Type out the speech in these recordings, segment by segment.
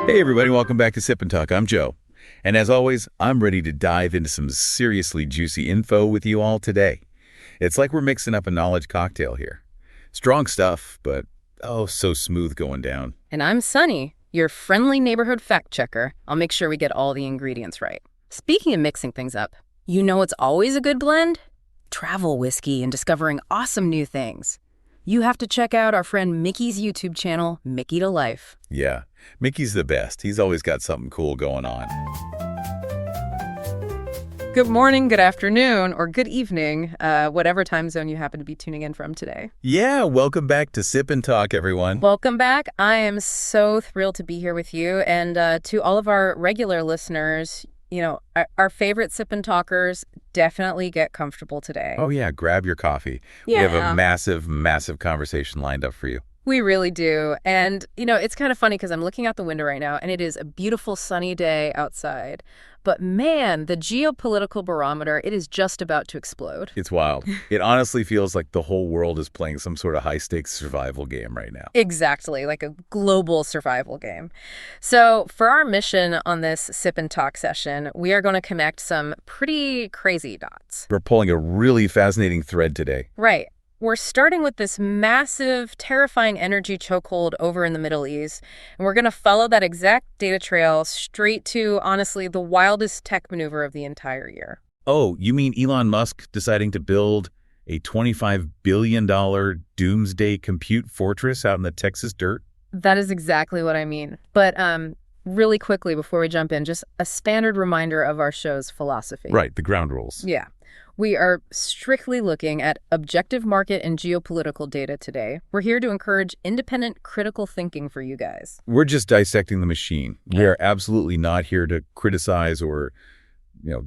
Hey everybody, welcome back to Sip and Talk. I'm Joe. And as always, I'm ready to dive into some seriously juicy info with you all today. It's like we're mixing up a knowledge cocktail here. Strong stuff, but oh, so smooth going down. And I'm Sunny, your friendly neighborhood fact checker. I'll make sure we get all the ingredients right. Speaking of mixing things up, you know it's always a good blend? Travel whiskey and discovering awesome new things. You have to check out our friend Mickey's YouTube channel, Mickey to Life. Yeah, Mickey's the best. He's always got something cool going on. Good morning, good afternoon, or good evening, whatever time zone you happen to be tuning in from today. Yeah, welcome back to Sip and Talk, everyone. Welcome back. I am so thrilled to be here with you. And to all of our regular listeners, you know, our favorite Sip and Talkers, definitely get comfortable today. Oh yeah, grab your coffee. Yeah. We have a massive conversation lined up for you. We really do. And, you know, it's kind of funny because I'm looking out the window right now and it is a beautiful sunny day outside. But man, the geopolitical barometer, it is just about to explode. It's wild. It honestly feels like the whole world is playing some sort of high-stakes survival game right now. Exactly, like a global survival game. So for our mission on this Sip and Talk session, we are going to connect some pretty crazy dots. We're pulling a really fascinating thread today. Right. We're starting with this massive, terrifying energy chokehold over in the Middle East, and we're going to follow that exact data trail straight to, honestly, the wildest tech maneuver of the entire year. Oh, you mean Elon Musk deciding to build a $25 billion doomsday compute fortress out in the Texas dirt? That is exactly what I mean. But really quickly, before we jump in, just a standard reminder of our show's philosophy. Right, the ground rules. Yeah. We are strictly looking at objective market and geopolitical data today. We're here to encourage independent, critical thinking for you guys. We're just dissecting the machine. Yeah. We are absolutely not here to criticize or,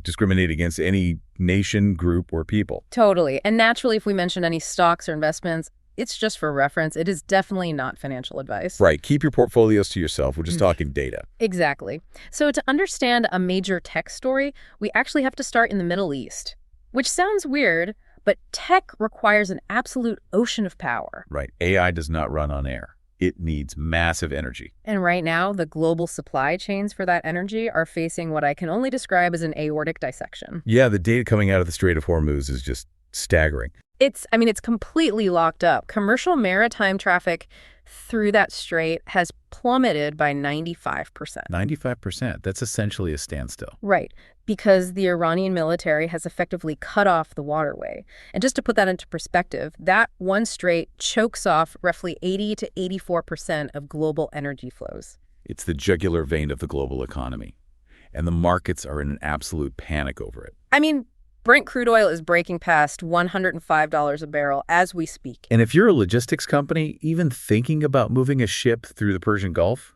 discriminate against any nation, group, or people. Totally. And naturally, if we mention any stocks or investments, it's just for reference. It is definitely not financial advice. Right. Keep your portfolios to yourself. We're just talking data. Exactly. So to understand a major tech story, we actually have to start in the Middle East. Which sounds weird, but tech requires an absolute ocean of power. Right. AI does not run on air. It needs massive energy. And right now, the global supply chains for that energy are facing what I can only describe as an aortic dissection. Yeah, the data coming out of the Strait of Hormuz is just staggering. It's completely locked up. Commercial maritime traffic through that strait has plummeted by 95%. 95%? That's essentially a standstill. Right, because the Iranian military has effectively cut off the waterway. And just to put that into perspective, that one strait chokes off roughly 80 to 84% of global energy flows. It's the jugular vein of the global economy. And the markets are in an absolute panic over it. I mean, Brent crude oil is breaking past $105 a barrel as we speak. And if you're a logistics company, even thinking about moving a ship through the Persian Gulf,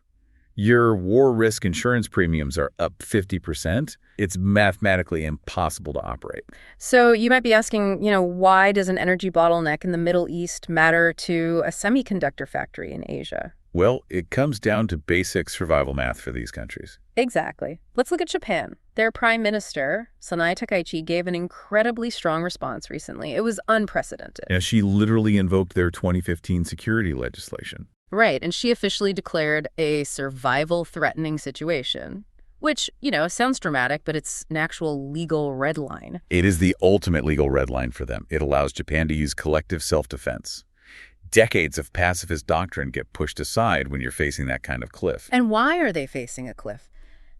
your war risk insurance premiums are up 50%. It's mathematically impossible to operate. So you might be asking, why does an energy bottleneck in the Middle East matter to a semiconductor factory in Asia? Well, it comes down to basic survival math for these countries. Exactly. Let's look at Japan. Their prime minister, Sanae Takaichi, gave an incredibly strong response recently. It was unprecedented. Yeah, she literally invoked their 2015 security legislation. Right, and she officially declared a survival-threatening situation, which, sounds dramatic, but it's an actual legal red line. It is the ultimate legal red line for them. It allows Japan to use collective self-defense. Decades of pacifist doctrine get pushed aside when you're facing that kind of cliff. And why are they facing a cliff?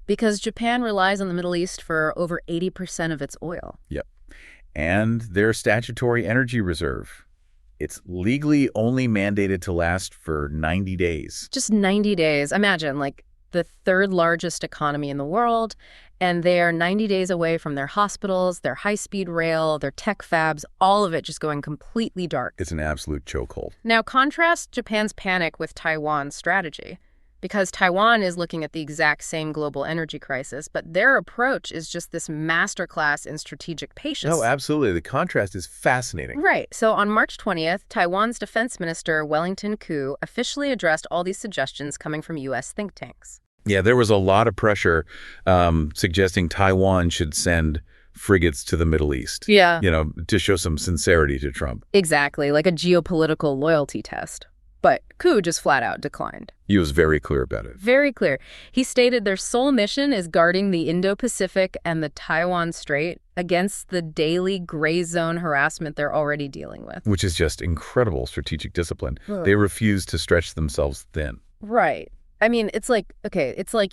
Because Japan relies on the Middle East for over 80% of its oil. Yep. And their statutory energy reserve. It's legally only mandated to last for 90 days. Just 90 days. Imagine, the third largest economy in the world, and they are 90 days away from their hospitals, their high-speed rail, their tech fabs, all of it just going completely dark. It's an absolute chokehold. Now, contrast Japan's panic with Taiwan's strategy. Because Taiwan is looking at the exact same global energy crisis, but their approach is just this masterclass in strategic patience. No, absolutely. The contrast is fascinating. Right. So on March 20th, Taiwan's defense minister, Wellington Koo, officially addressed all these suggestions coming from U.S. think tanks. Yeah, there was a lot of pressure suggesting Taiwan should send frigates to the Middle East. Yeah. To show some sincerity to Trump. Exactly, like a geopolitical loyalty test. But Koo just flat out declined. He was very clear about it. Very clear. He stated their sole mission is guarding the Indo-Pacific and the Taiwan Strait against the daily gray zone harassment they're already dealing with. Which is just incredible strategic discipline. They refuse to stretch themselves thin. Right. I mean, it's like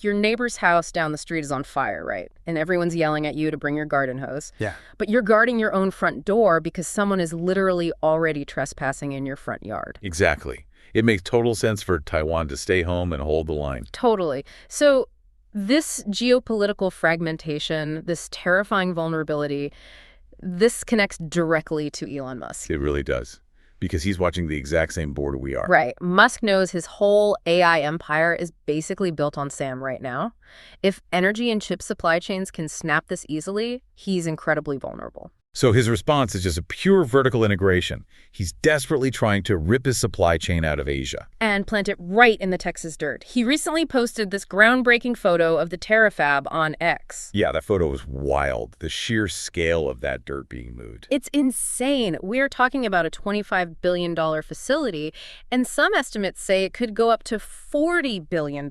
your neighbor's house down the street is on fire, right? And everyone's yelling at you to bring your garden hose. Yeah. But you're guarding your own front door because someone is literally already trespassing in your front yard. Exactly. It makes total sense for Taiwan to stay home and hold the line. Totally. So this geopolitical fragmentation, this terrifying vulnerability, this connects directly to Elon Musk. It really does. Because he's watching the exact same board we are. Right. Musk knows his whole AI empire is basically built on SAM right now. If energy and chip supply chains can snap this easily, he's incredibly vulnerable. So his response is just a pure vertical integration. He's desperately trying to rip his supply chain out of Asia. And plant it right in the Texas dirt. He recently posted this groundbreaking photo of the Terrafab on X. Yeah, that photo was wild. The sheer scale of that dirt being moved. It's insane. We're talking about a $25 billion facility, and some estimates say it could go up to $40 billion.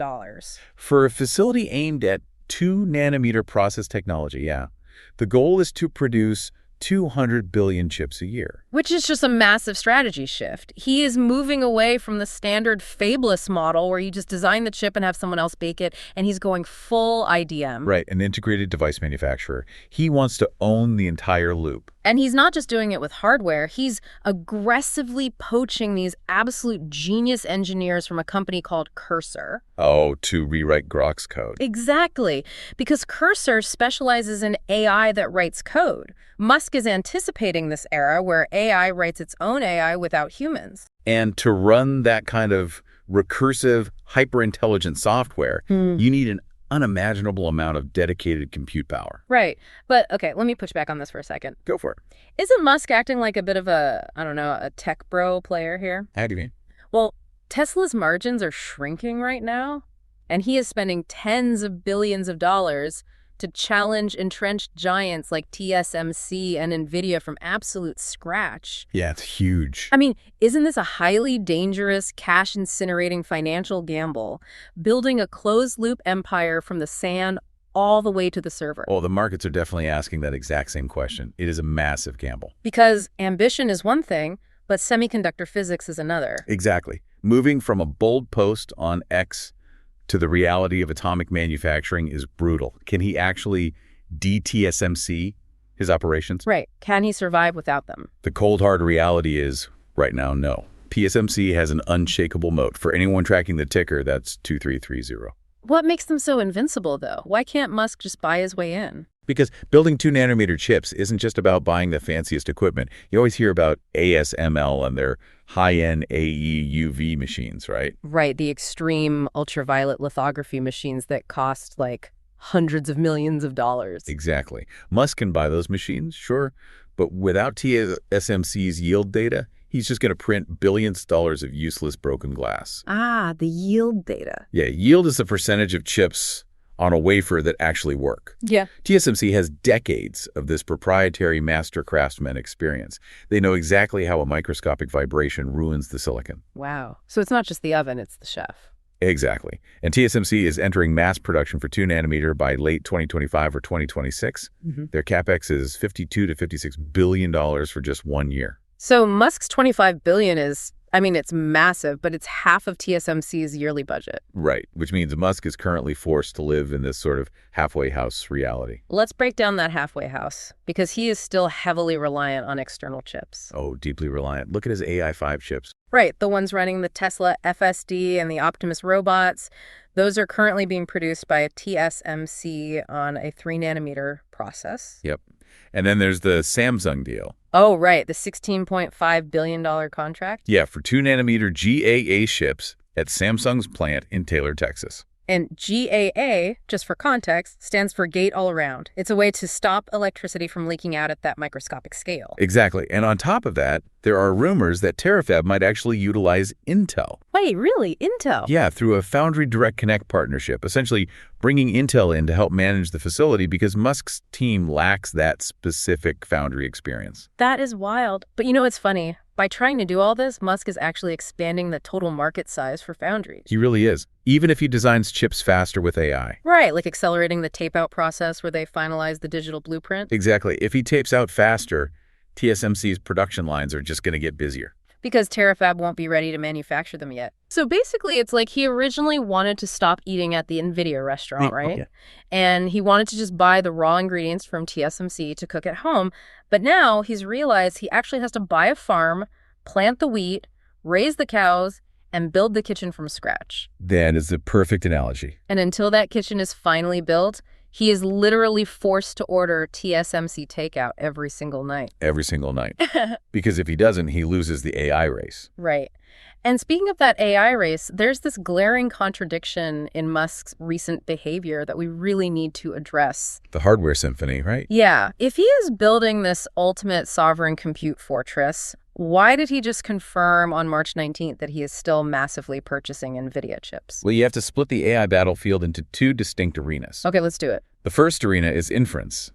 For a facility aimed at 2-nanometer process technology, yeah. The goal is to produce 200 billion chips a year. Which is just a massive strategy shift. He is moving away from the standard fabless model where you just design the chip and have someone else bake it, and he's going full IDM. Right, an integrated device manufacturer. He wants to own the entire loop. And he's not just doing it with hardware. He's aggressively poaching these absolute genius engineers from a company called Cursor. Oh, to rewrite Grok's code. Exactly, because Cursor specializes in AI that writes code. Musk is anticipating this era where AI writes its own AI without humans. And to run that kind of recursive, hyper-intelligent software, you need an unimaginable amount of dedicated compute power. Right. But, okay, let me push back on this for a second. Go for it. Isn't Musk acting like a bit of a, I don't know, a tech bro player here? How do you mean? Well, Tesla's margins are shrinking right now, and he is spending tens of billions of dollars to challenge entrenched giants like TSMC and NVIDIA from absolute scratch. Yeah, it's huge. I mean, isn't this a highly dangerous, cash-incinerating financial gamble, building a closed-loop empire from the sand all the way to the server? Oh, the markets are definitely asking that exact same question. It is a massive gamble. Because ambition is one thing, but semiconductor physics is another. Exactly. Moving from a bold post on X to the reality of atomic manufacturing is brutal. Can he actually de-TSMC his operations? Right. Can he survive without them? The cold hard reality is, right now, no. TSMC has an unshakable moat. For anyone tracking the ticker, that's 2330. What makes them so invincible, though? Why can't Musk just buy his way in? Because building 2-nanometer chips isn't just about buying the fanciest equipment. You always hear about ASML and their high-end AEUV machines, right? Right, the extreme ultraviolet lithography machines that cost, like, hundreds of millions of dollars. Exactly. Musk can buy those machines, sure, but without TSMC's yield data, he's just going to print billions of dollars of useless broken glass. Ah, the yield data. Yeah, yield is the percentage of chips on a wafer that actually work. Yeah. TSMC has decades of this proprietary master craftsman experience. They know exactly how a microscopic vibration ruins the silicon. Wow. So it's not just the oven, it's the chef. Exactly. And TSMC is entering mass production for 2-nanometer by late 2025 or 2026. Their capex is $52 to $56 billion for just 1 year. So Musk's $25 billion is, I mean, it's massive, but it's half of TSMC's yearly budget. Right, which means Musk is currently forced to live in this sort of halfway house reality. Let's break down that halfway house, because he is still heavily reliant on external chips. Oh, deeply reliant. Look at his AI5 chips. Right, the ones running the Tesla FSD and the Optimus robots. Those are currently being produced by TSMC on a 3-nanometer process. Yep. And then there's the Samsung deal. Oh, right, the $16.5 billion contract? Yeah, for 2-nanometer GAA chips at Samsung's plant in Taylor, Texas. And GAA, just for context, stands for Gate All Around. It's a way to stop electricity from leaking out at that microscopic scale. Exactly. And on top of that, There are rumors that Terafab might actually utilize Intel. Wait, really? Intel? Yeah, through a Foundry Direct Connect partnership, essentially bringing Intel in to help manage the facility because Musk's team lacks that specific foundry experience. That is wild. But you know what's funny? By trying to do all this, Musk is actually expanding the total market size for foundries. He really is, even if he designs chips faster with AI. Right, like accelerating the tape-out process where they finalize the digital blueprint. Exactly. If he tapes out faster, TSMC's production lines are just going to get busier. Because Terafab won't be ready to manufacture them yet. So basically, it's like he originally wanted to stop eating at the NVIDIA restaurant, right? Yeah. And he wanted to just buy the raw ingredients from TSMC to cook at home. But now he's realized he actually has to buy a farm, plant the wheat, raise the cows, and build the kitchen from scratch. That is the perfect analogy. And until that kitchen is finally built, he is literally forced to order TSMC takeout every single night. Every single night. Because if he doesn't, he loses the AI race. Right. And speaking of that AI race, there's this glaring contradiction in Musk's recent behavior that we really need to address. The hardware symphony, right? Yeah. If he is building this ultimate sovereign compute fortress, why did he just confirm on March 19th that he is still massively purchasing NVIDIA chips? Well, you have to split the AI battlefield into two distinct arenas. Okay, let's do it. The first arena is inference.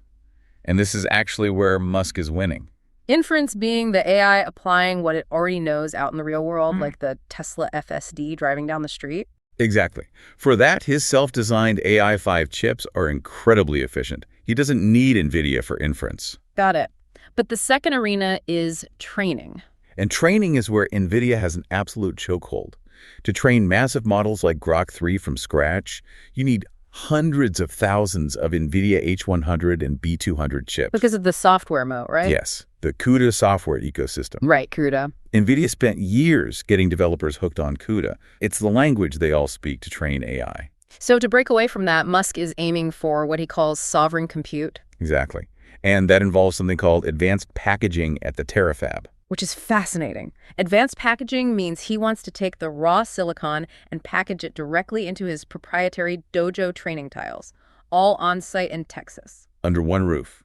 And this is actually where Musk is winning. Inference being the AI applying what it already knows out in the real world, like the Tesla FSD driving down the street. Exactly. For that, his self-designed AI-5 chips are incredibly efficient. He doesn't need NVIDIA for inference. Got it. But the second arena is training. And training is where NVIDIA has an absolute chokehold. To train massive models like Grok 3 from scratch, you need hundreds of thousands of NVIDIA H100 and B200 chips. Because of the software moat, right? Yes, the CUDA software ecosystem. Right, CUDA. NVIDIA spent years getting developers hooked on CUDA. It's the language they all speak to train AI. So to break away from that, Musk is aiming for what he calls sovereign compute. Exactly. And that involves something called advanced packaging at the Terafab. Which is fascinating. Advanced packaging means he wants to take the raw silicon and package it directly into his proprietary Dojo training tiles, all on-site in Texas. Under one roof.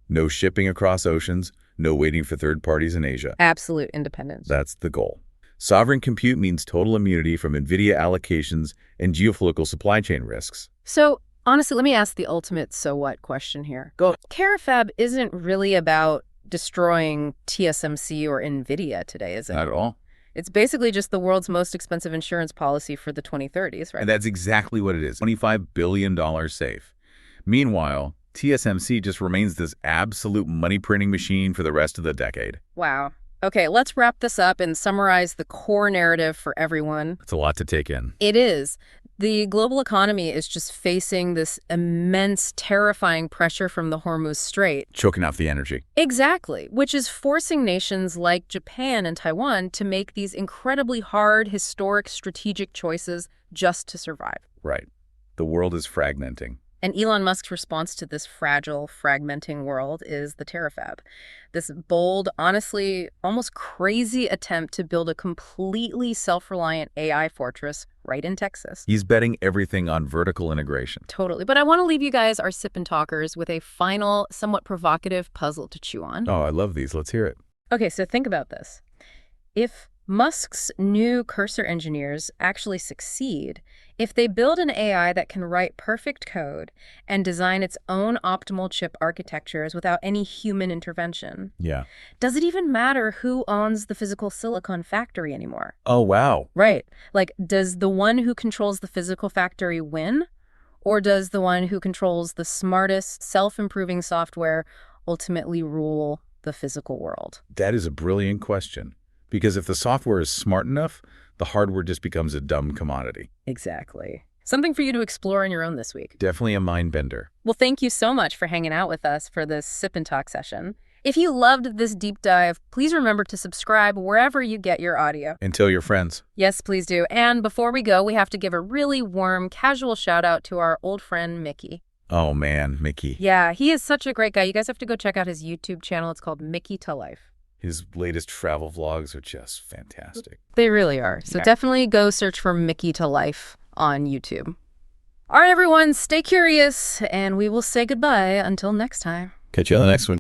No shipping across oceans, no waiting for third parties in Asia. Absolute independence. That's the goal. Sovereign compute means total immunity from NVIDIA allocations and geopolitical supply chain risks. So, honestly, let me ask the ultimate so what question here. Go. Terafab isn't really about destroying TSMC or NVIDIA today, is it? Not at all. It's basically just the world's most expensive insurance policy for the 2030s, right? And that's exactly what it is. $25 billion safe. Meanwhile, TSMC just remains this absolute money-printing machine for the rest of the decade. Wow. Okay, let's wrap this up and summarize the core narrative for everyone. It's a lot to take in. It is. The global economy is just facing this immense, terrifying pressure from the Hormuz Strait. Choking off the energy. Exactly, which is forcing nations like Japan and Taiwan to make these incredibly hard, historic, strategic choices just to survive. Right. The world is fragmenting. And Elon Musk's response to this fragile, fragmenting world is the Terafab. This bold, honestly, almost crazy attempt to build a completely self-reliant AI fortress right in Texas. He's betting everything on vertical integration. Totally. But I want to leave you guys, our Sip and Talkers, with a final, somewhat provocative puzzle to chew on. Oh, I love these. Let's hear it. Okay, so think about this. If Musk's new cursor engineers actually succeed, if they build an AI that can write perfect code and design its own optimal chip architectures without any human intervention, does it even matter who owns the physical silicon factory anymore? Oh, wow. Right. Like, does the one who controls the physical factory win? Or does the one who controls the smartest, self-improving software ultimately rule the physical world? That is a brilliant question. Because if the software is smart enough, the hardware just becomes a dumb commodity. Exactly. Something for you to explore on your own this week. Definitely a mind bender. Well, thank you so much for hanging out with us for this Sip and Talk session. If you loved this deep dive, please remember to subscribe wherever you get your audio. And tell your friends. Yes, please do. And before we go, we have to give a really warm, casual shout out to our old friend, Mickey. Oh, man, Mickey. Yeah, he is such a great guy. You guys have to go check out his YouTube channel. It's called Mickey to Life. His latest travel vlogs are just fantastic. They really are. So definitely go search for Mickey to Life on YouTube. All right, everyone, stay curious, and we will say goodbye until next time. Catch you on the next one.